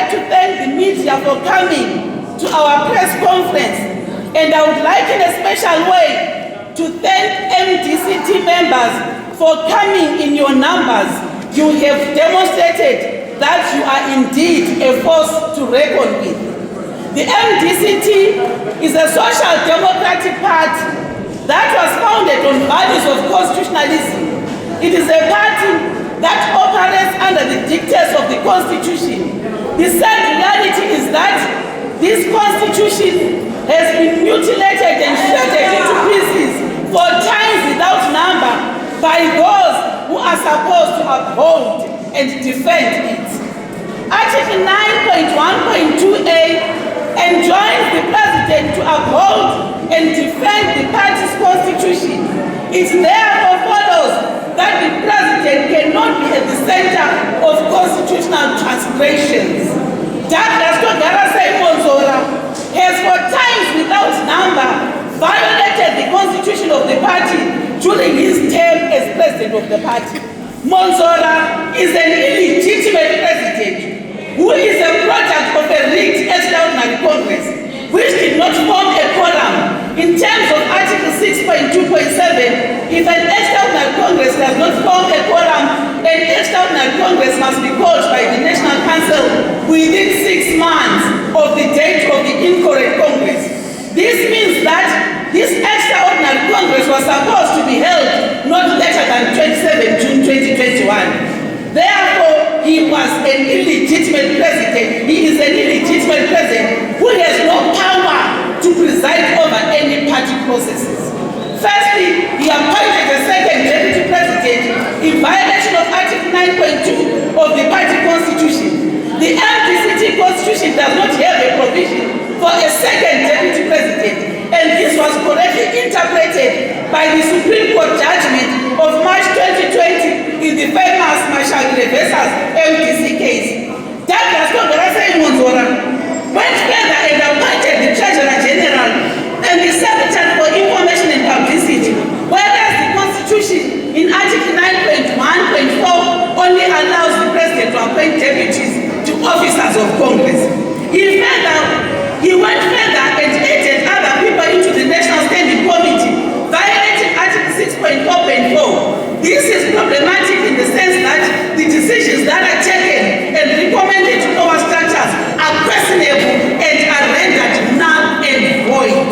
like to thank the media for coming to our press conference, and I would like in a special way to thank MDCT members for coming in your numbers. You have demonstrated that you are indeed a force to reckon with. The MDCT is a social democratic party that was founded on values of constitutionalism. It is a party that operates under the dictates of the Constitution. The sad reality is that this Constitution has been mutilated and shredded into pieces for times without number by those who are supposed to uphold and defend it. Article 9.1.2a enjoins the President to uphold and defend the party's Constitution. It therefore follows that the President cannot be at the center of constitutional transgressions. Douglas Mwonzora has for times without number violated the Constitution of the party during his term as President of the party. Mwonzora is an illegitimate President who is a product of a rigged extraordinary Congress which did not form a quorum. In terms of Article 6.2.7, if an extraordinary Congress does not form a quorum, an extraordinary Congress must be called by the National Council within 6 months of the date of the incorrect Congress. This means that this extraordinary Congress was supposed to be held not later than 27 June 2021. Therefore, he was an illegitimate president. He is an illegitimate president who has no power to preside over any party processes. Firstly, he appointed a second deputy president in violation of Article 9.2 of the party constitution. The MDCT constitution does not have a provision for a second deputy president, and this was correctly interpreted by the Supreme Court judgment of March 2020 in the famous Mashagile versus MDC case. Douglas Mwonzora went further and appointed the Treasurer General and the Secretary for Information and Publicity, whereas the Constitution in Article 9.1.4 only allows the President to appoint deputies to officers of Congress. He went further and added other people into the National Standing Committee, violating Article 6.4.4. This is problematic in the sense that the decisions that are taken and recommended to lower structures are questionable and are rendered null and void.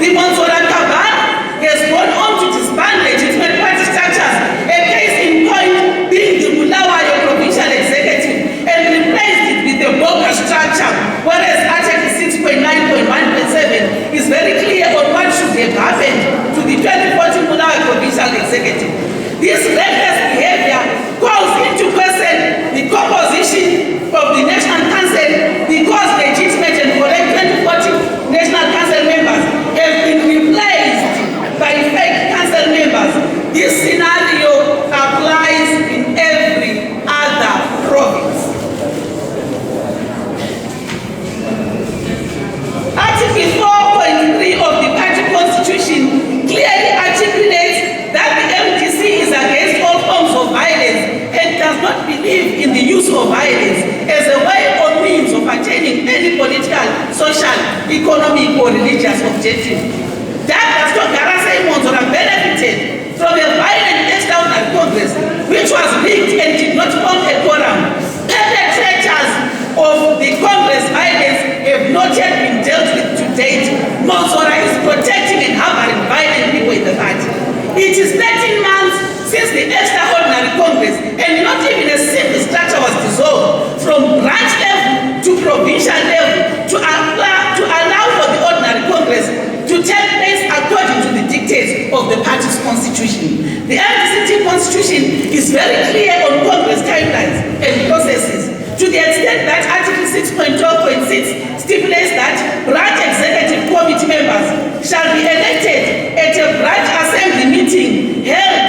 The Mwonzora Cabal has gone on to disband legitimate party structures, a case in point being the Bulawayo Provincial Executive, and replaced it with the bogus structure, whereas Article 6.9.1.7 is very clear on what should have happened to the 2014 Bulawayo Provincial Executive. This reckless behavior calls into question the composition of the National Council, because legitimate and correct 2014 National Council members have been replaced by fake council members. This scenario applies in every other province. Article 4.3 of the party constitution clearly articulates that the MDC is against all forms of violence and does not believe in the use of violence as a way or means of attaining any political, social, economic, or religious objective. Douglas Mwonzora benefited from a violent extraordinary Congress which was rigged and did not form a quorum. Perpetrators of the Congress violence have not yet been dealt with to date. Mwonzora is protecting and harboring violent people in the party. It is 13 months since the extraordinary Congress, and not even a simple structure was dissolved from branch level to provincial level to allow for the ordinary Congress to take place according to the dictates of the party's constitution. The MDCT constitution is very clear on Congress timelines and processes, to the extent that Article 6.12.6 stipulates that branch executive committee members shall be elected at a branch assembly meeting held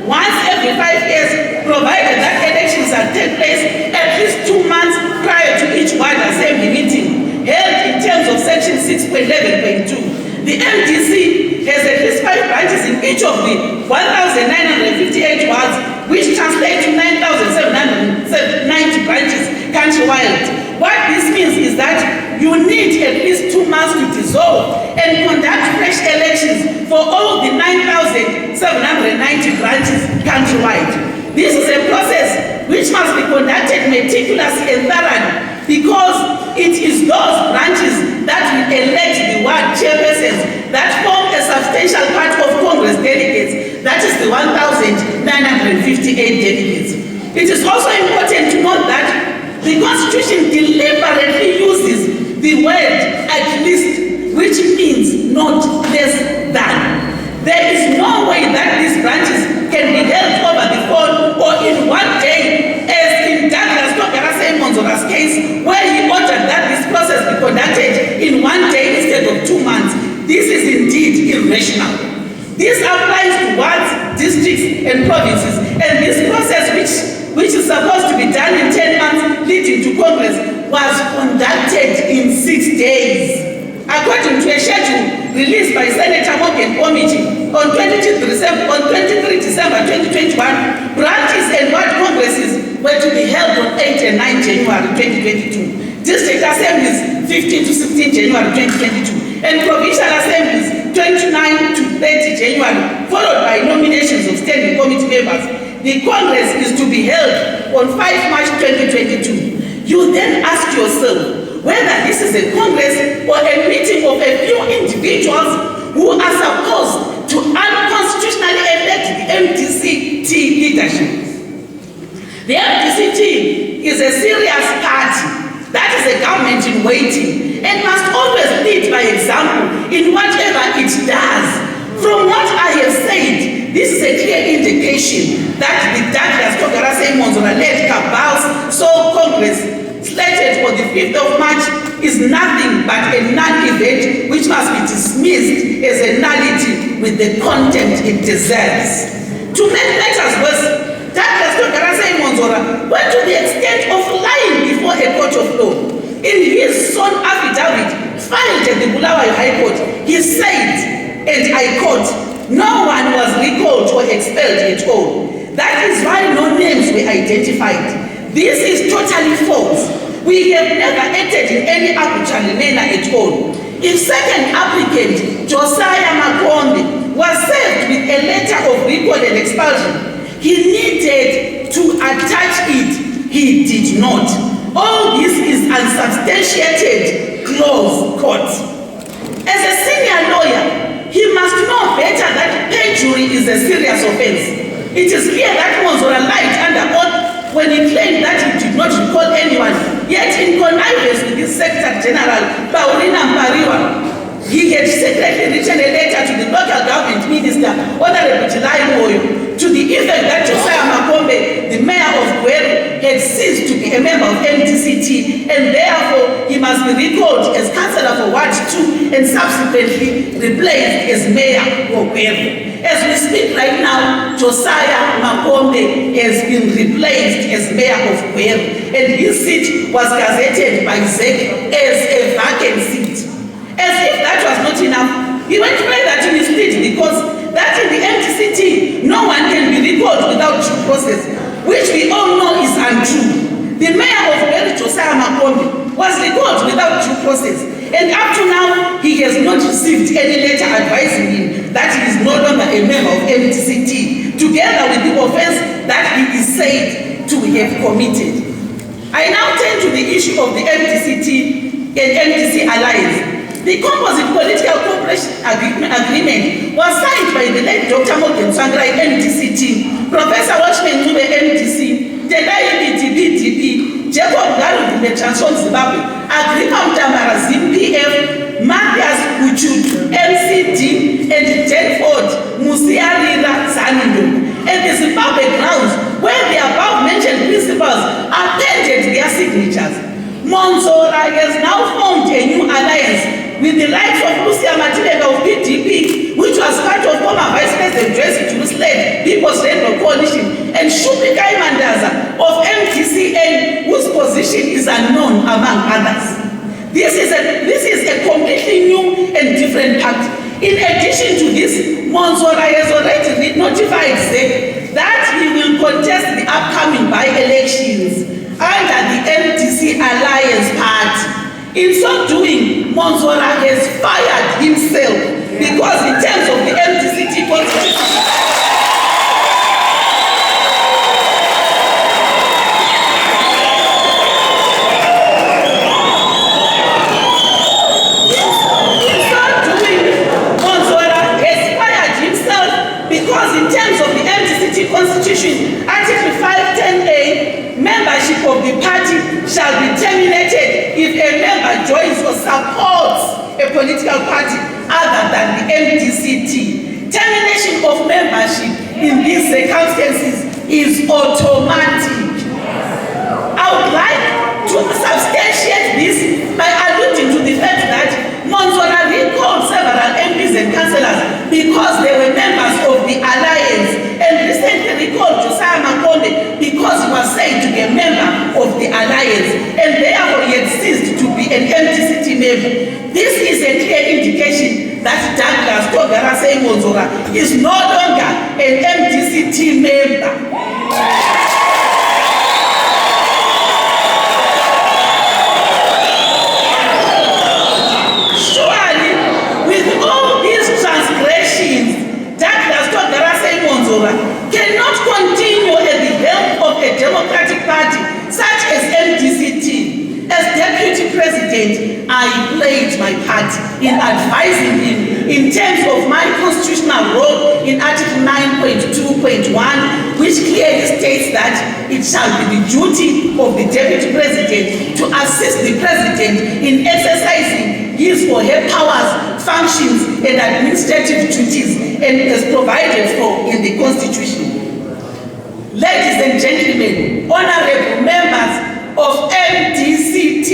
once every 5 years, provided that elections shall take place at least 2 months prior to each ward assembly meeting, held in terms of Section 6.11.2. The MDC has at least 5 branches in each of the 1,958 wards, which translate to 9,790 branches countrywide. countrywide. What this means is that you need at least 2 months to dissolve and conduct fresh elections for all the 9,790 branches countrywide. This is a process which must be conducted meticulously and thoroughly, because it is those branches that will elect the ward chairpersons that form a substantial part of Congress delegates, that is the 1,958 delegates. It is also important to note that the Constitution deliberately uses the word "at least," which means not less than. There is no way that these branches can be held over the phone or in one day, as in Douglas Mwonzora's case, where he ordered that this process be conducted in 1 day instead of 2 months. This is indeed irrational. This applies to wards, districts, and provinces, and this process, which is supposed to be done in 10 months leading to Congress, was conducted in 6 days. According to a schedule released by Senator Morgan Committee on 23 December 2021, branches and ward congresses were to be held on 8 and 9 January 2022, district assemblies 15 to 16 January 2022, and provincial assemblies 29 to 30 January, followed by nominations of standing committee members. The Congress is to be held on 5 March 2022. You then ask yourself whether this is a Congress or a meeting of a few individuals who are supposed to unconstitutionally elect the MDCT leadership. The MDCT is a serious party, that is a government in waiting, and must always lead by example in whatever it does. From what I have said, this is a clear indication that the Douglas Mwonzora-led cabal's sole Congress, slated for the 5th of March, is nothing but a non-event which must be dismissed as a nullity with the contempt it deserves. To make matters worse, Douglas Mwonzora went to the extent of lying before a court of law. In his sworn affidavit filed at the Bulawayo High Court, he said, and I quote, "No one was recalled or expelled at all. That is why no names were identified. This is totally false. We have never acted in any arbitrary manner at all. If second applicant, Josiah Makombe, was served with a letter of recall and expulsion, he needed to attach it. He did not. All this is unsubstantiated, close quote." As a senior lawyer, he must know better that perjury is a serious offense. It is clear that Mwonzora lied under oath when he claimed that he did not recall anyone, yet in connivance with his Secretary General, Paulina Mpariwa, he had secretly written a letter to the local government minister, Honorable July Moyo, to the effect that Josiah Makombe, the mayor of Gweru, had ceased to be a member of MDCT, and therefore he must be recalled as councillor for Ward 2 and subsequently replaced as mayor of Gweru. As we speak right now, Josiah Makombe has been replaced as mayor of Gweru, and his seat was gazetted by ZEC as a vacant seat. As if that was not enough, he went further to mislead because that in the MDCT, no one can be recalled without due process, which we all know is untrue. The mayor of Gweru, Josiah Makombe, was recalled without due process, and up to now, he has not received any letter advising him that he is no longer a member of MDCT, together with the offense that he is said to have committed. I now turn to the issue of the MDCT and MDC alliance. The composite political cooperation agreement was signed by the late Dr. Mwonzora MDCT, Professor Watchman Khupe MDC, Tendai BDP, Jacob Garu Transform Zimbabwe, Agrippa Mtamara ZPF, Mathias Uchud MCD, and Jenford Musiarira Zanindo. And the Zimbabwe grounds where the above mentioned principles appended their signatures. Mwonzora has now formed a new alliance with the likes of Lucia Matileka of PDP, which was part of former Vice President Joyce Turu's-led People's Rainbow Coalition, and Shupikai Mandaza of MDCA, whose position is unknown among others. This is a completely new and different party. In addition to this, Mwonzora has already notified ZEC that he will contest the upcoming by-elections under the MDC the Alliance Party. In so doing, Mwonzora has fired himself because in terms of the MDCT constitution, Constitution, Article 510A, membership of the party shall be terminated if a member joins or supports a political party other than the MDCT. Termination of membership in these circumstances is automatic. I would like to substantiate this by alluding to the fact that Mwonzora recalled several MPs and councillors because they were members of the Alliance, and recently recalled Josiah Makonde because he was said to be a member of the Alliance, and therefore he had ceased to be an MDCT member. This is a clear indication that Douglas Togarase Mwonzora is no longer an MDCT member. Cannot continue at the helm of a democratic party such as MDCT. As deputy president, I played my part in advising him in terms of my constitutional role in Article 9.2.1, which clearly states that it shall be the duty of the deputy president to assist the president in exercising his or her powers, functions, and administrative duties, and as provided for in the Constitution. Ladies and gentlemen, honorable members of MDCT,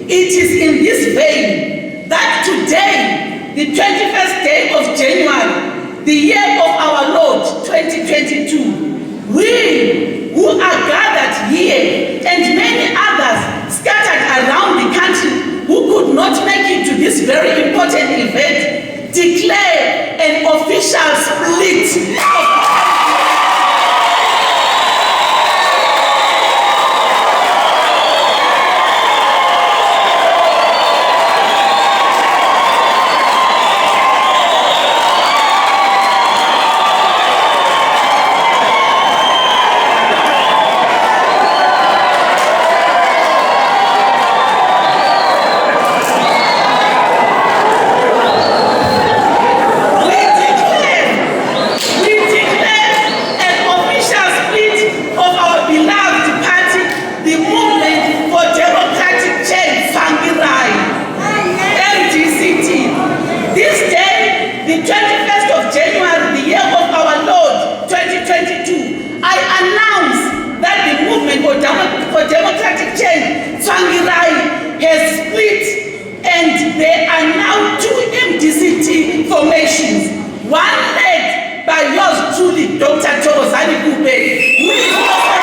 it is in this vein that today, the 21st day of January, the year of our Lord 2022, we who are gathered here and many others scattered around the country who could not make it to this very important event, declare an official split of has split, and there are now two MDCT formations, one led by yours truly, Dr. Khupe, who is also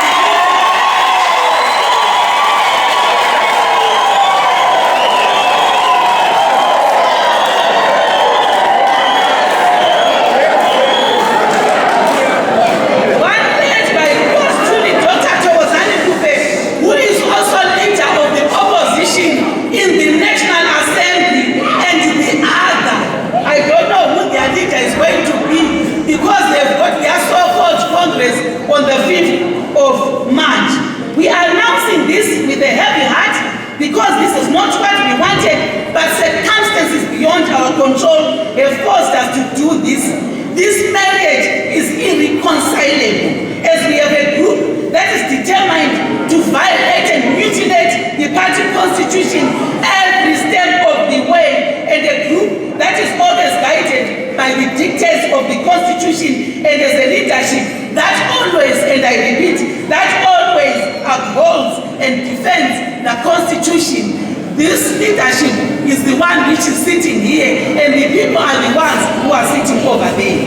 on the 5th of March. We are announcing this with a heavy heart because this is not what we wanted, but circumstances beyond our control have forced us to do this. This marriage is irreconcilable as we have a group that is determined to violate and mutilate the party constitution every step of the way, and a group that is always guided by the dictates of the constitution and as a leadership that always, and I repeat, that always upholds and defends the Constitution. This leadership is the one which is sitting here, and the people are the ones who are sitting over there.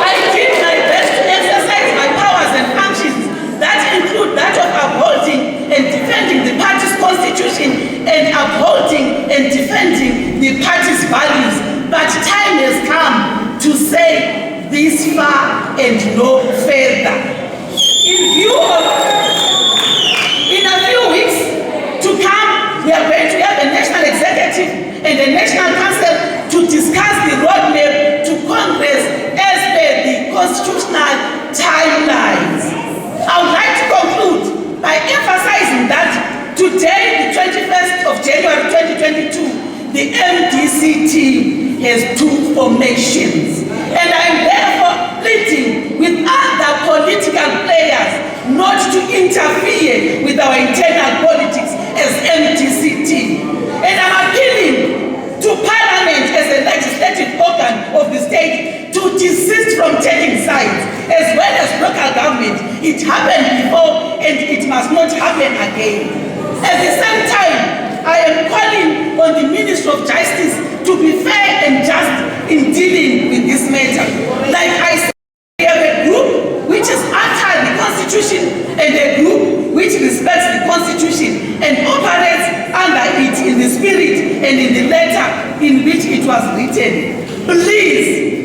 I did my best to exercise my powers and functions that include that of upholding and defending the party's constitution and upholding and defending the party's values, but time has come to say this far far and no further. In a few weeks to come, we are going to have a national executive and a national council to discuss the roadmap to Congress as per the constitutional timelines. I would like to conclude by emphasizing that today, the 21st of January 2022, the MDC team has 2 formations. And I am therefore pleading with other political players not to interfere with our internal politics as MDC team. And I'm appealing to Parliament as a legislative organ of the state to desist from taking sides, as well as local government. It happened before and it must not happen again. At the same time, I am calling on the Ministry of Justice to be fair and just in dealing with this matter. Like I said, we have a group which is anti the Constitution and a group which respects the Constitution and operates under it in the spirit and in the letter in which it was written. Please,